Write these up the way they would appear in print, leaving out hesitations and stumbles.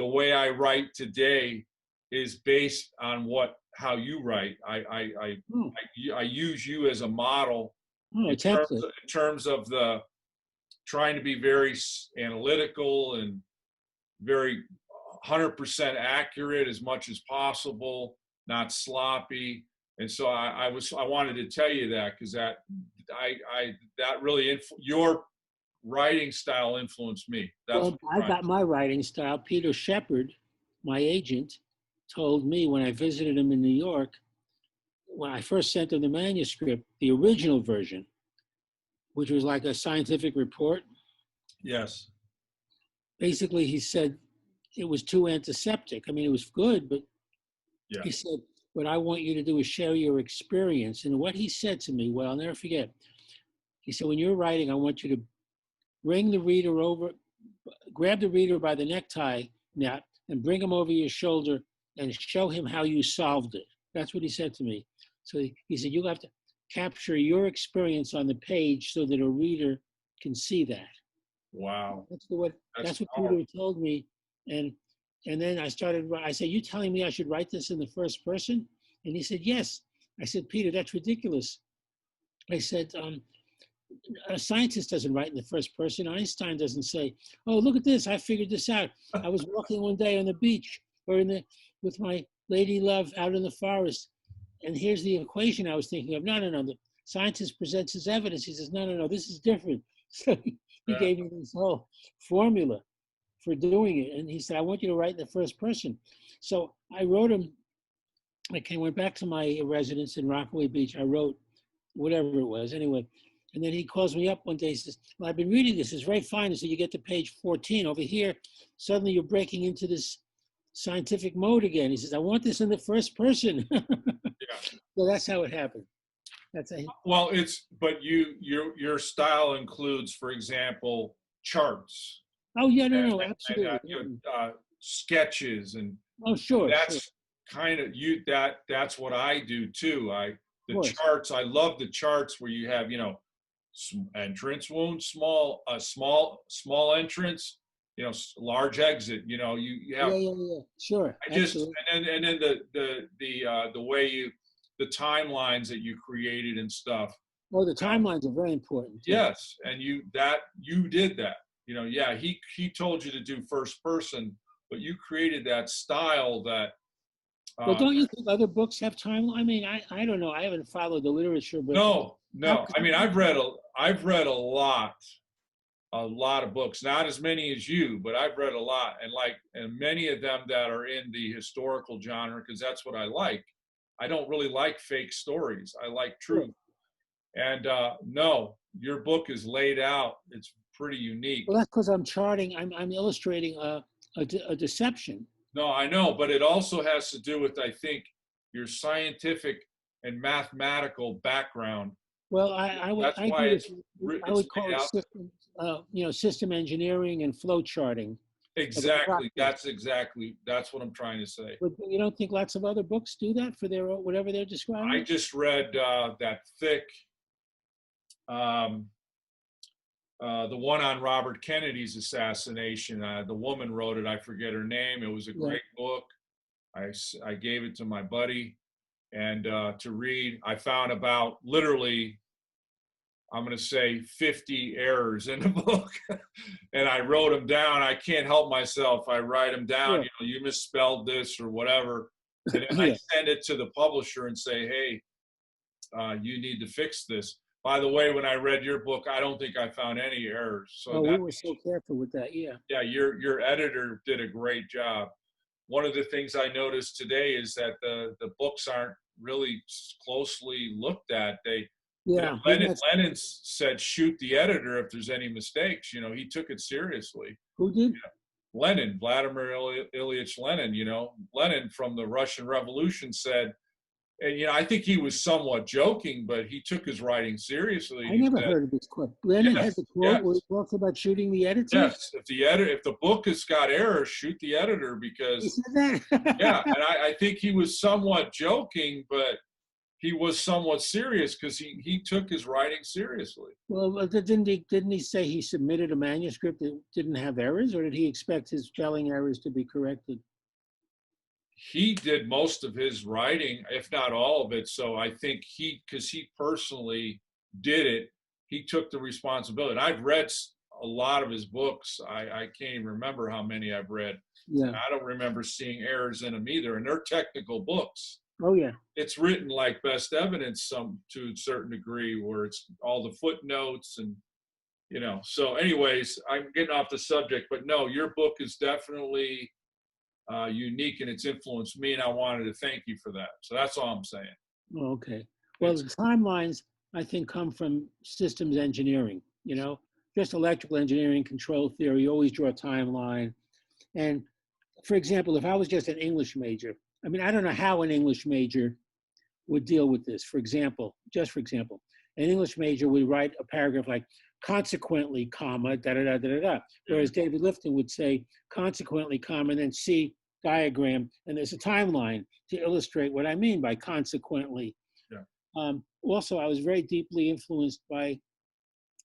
the way I write today is based on how you write. I use you as a model in terms of the trying to be very analytical and very 100% accurate as much as possible, not sloppy. And so I wanted to tell you that, because that really your writing style influenced me. Well, I got my writing style. Peter Shepard, my agent, told me when I visited him in New York, when I first sent him the manuscript, the original version, which was like a scientific report. Yes. Basically, he said it was too antiseptic. I mean, it was good, but yeah. He said, what I want you to do is share your experience. And what he said to me, well, I'll never forget. He said, when you're writing, I want you to bring the reader over, grab the reader by the necktie knot and bring him over your shoulder and show him how you solved it. That's what he said to me. So he said, you'll have to capture your experience on the page so that a reader can see that. Wow. That's what Peter told me. And then I said, you telling me I should write this in the first person? And he said, yes. I said, Peter, that's ridiculous. I said, a scientist doesn't write in the first person. Einstein doesn't say, oh, look at this, I figured this out. I was walking one day on the beach or with my lady love out in the forest. And here's the equation I was thinking of. No. The scientist presents his evidence. He says, no, this is different. So he gave me this whole formula for doing it. And he said, I want you to write in the first person. So I wrote him, went back to my residence in Rockaway Beach. I wrote whatever it was anyway. And then he calls me up one day, he says, well, I've been reading this, it's very fine. So you get to page 14 over here, suddenly you're breaking into this scientific mode again. He says, I want this in the first person. Yeah. So that's how it happened. Well, but your style includes, for example, charts. Oh yeah, no, absolutely. And, sketches and sure. That's kind of that's what I do too. The charts. I love the charts where you have entrance wound, small entrance, large exit. You have. Yeah. Sure. And then the way the timelines that you created and stuff. Oh, the timelines are very important. Too. Yes, and you did that. He told you to do first person, but you created that style that. Well, don't you think other books have timeline? I mean, I don't know. I haven't followed the literature, but no. I mean, I've read a lot of books. Not as many as you, but I've read a lot, and many of them that are in the historical genre, because that's what I like. I don't really like fake stories. I like truth. And no, your book is laid out. It's pretty unique. Well, that's because I'm charting. I'm illustrating a deception. No, I know, but it also has to do with, I think, your scientific and mathematical background. Well, I would call it system engineering and flow charting. Exactly. That's what I'm trying to say. But you don't think lots of other books do that for their whatever they're describing? I just read that thick, the one on Robert Kennedy's assassination. The woman wrote it. I forget her name. It was a great book. I gave it to my buddy and to read. I found about literally, I'm going to say 50 errors in the book, and I wrote them down. I can't help myself. I write them down. Yeah. You misspelled this or whatever. And I send it to the publisher and say, hey, you need to fix this. By the way, when I read your book, I don't think I found any errors. So we were so careful with that. Yeah. Yeah, your editor did a great job. One of the things I noticed today is that the books aren't really closely looked at. Lenin said, shoot the editor if there's any mistakes. He took it seriously. Who did? Lenin, Vladimir Ilyich Lenin. Lenin from the Russian Revolution said, and I think he was somewhat joking, but he took his writing seriously. I never heard of this quote. Lenin has a quote where he talks about shooting the editor. Yes, if the book has got errors, shoot the editor, because he said that. Yeah, and I think he was somewhat joking, but he was somewhat serious because he took his writing seriously. Well, didn't he say he submitted a manuscript that didn't have errors, or did he expect his spelling errors to be corrected? He did most of his writing, if not all of it. So I think because he personally did it, he took the responsibility. And I've read a lot of his books. I can't even remember how many I've read. Yeah. And I don't remember seeing errors in them either. And they're technical books. Oh yeah. It's written like best evidence to a certain degree, where it's all the footnotes and, So anyways, I'm getting off the subject, but no, your book is definitely unique, and it's influenced me, and I wanted to thank you for that. So that's all I'm saying. Oh, okay. Well, the timelines, I think, come from systems engineering, just electrical engineering, control theory. You always draw a timeline. And for example, if I was just an English major, I don't know how an English major would deal with this. For example, an English major would write a paragraph like, consequently, comma, da-da-da-da-da-da. Whereas David Lifton would say, consequently, comma, and then see diagram, and there's a timeline to illustrate what I mean by consequently. Yeah. Also, I was very deeply influenced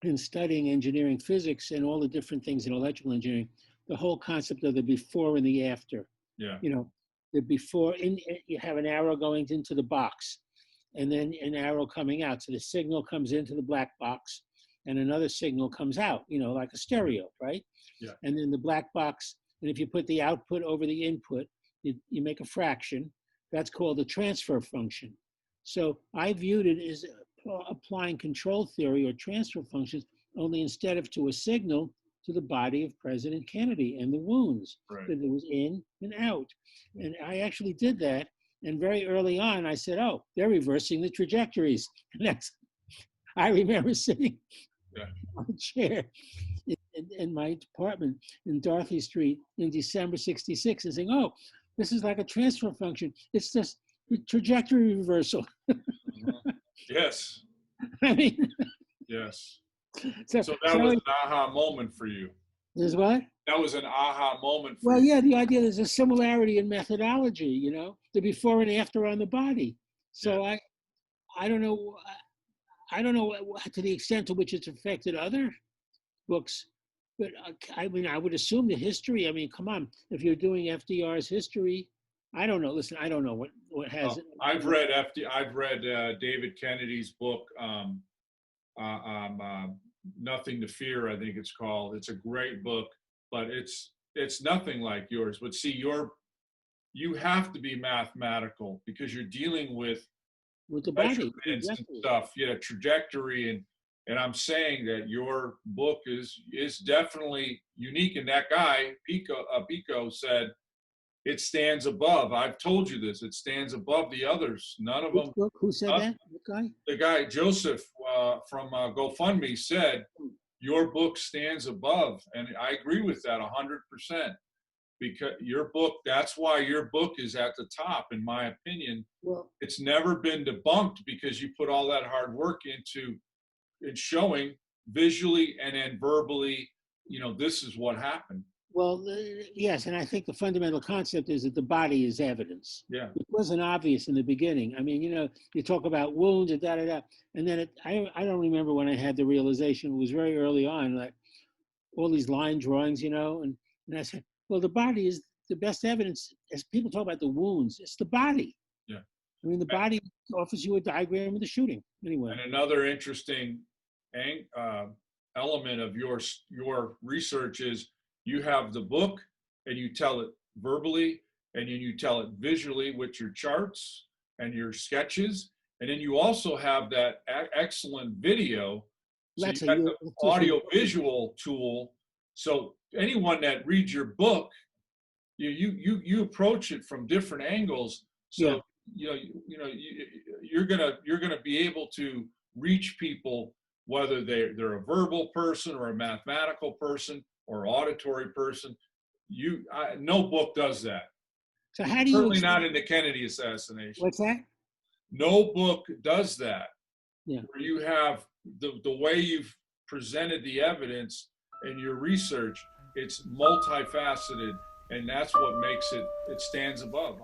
in studying engineering physics and all the different things in electrical engineering, the whole concept of the before and the after. Yeah. The before, you have an arrow going into the box, and then an arrow coming out. So the signal comes into the black box, and another signal comes out, like a stereo, right? Yeah. And then the black box, and if you put the output over the input, you make a fraction. That's called a transfer function. So I viewed it as applying control theory or transfer functions, only instead of to a signal, to the body of President Kennedy and the wounds. Right. That it was in and out. And I actually did that. And very early on, I said, oh, they're reversing the trajectories. And I remember sitting on a chair in my department in Dorothy Street in December 66 and saying, oh, this is like a transfer function. It's just trajectory reversal. Yes. Yes. So that was an aha moment for you. Is what? That was an aha moment for you. Well, yeah, the idea there's a similarity in methodology, the before and after on the body. So I don't know to the extent to which it's affected other books, but I would assume the history. Come on, if you're doing FDR's history, I don't know. Listen, I don't know what has it. I've read David Kennedy's book, Nothing to Fear, I think it's called. It's a great book, but it's nothing like yours. But see, you have to be mathematical because you're dealing with the body and stuff, trajectory, and I'm saying that your book is definitely unique. And that guy Pico said it stands above. I've told you this. It stands above the others. None of them. Who said that? What guy? The guy Joseph from GoFundMe said your book stands above, and I agree with that 100%. Because your book, that's why your book is at the top, in my opinion. Well, it's never been debunked because you put all that hard work into showing visually and then verbally, this is what happened. Well, yes, and I think the fundamental concept is that the body is evidence. Yeah. It wasn't obvious in the beginning. You talk about wounds and da-da-da, and then I don't remember when I had the realization. It was very early on, like all these line drawings, and I said, well, the body is the best evidence. As people talk about the wounds, it's the body. Yeah. The body offers you a diagram of the shooting. Anyway. And another interesting element of your research is you have the book and you tell it verbally and then you tell it visually with your charts and your sketches. And then you also have that excellent video. So you got the audio visual tool. So anyone that reads your book, you approach it from different angles. So you're gonna be able to reach people, whether they're a verbal person or a mathematical person or auditory person. No book does that. So how do you? Certainly not in the Kennedy assassination. What's that? No book does that. Yeah. Where you have the way you've presented the evidence in your research, it's multifaceted, and that's what makes it stands above.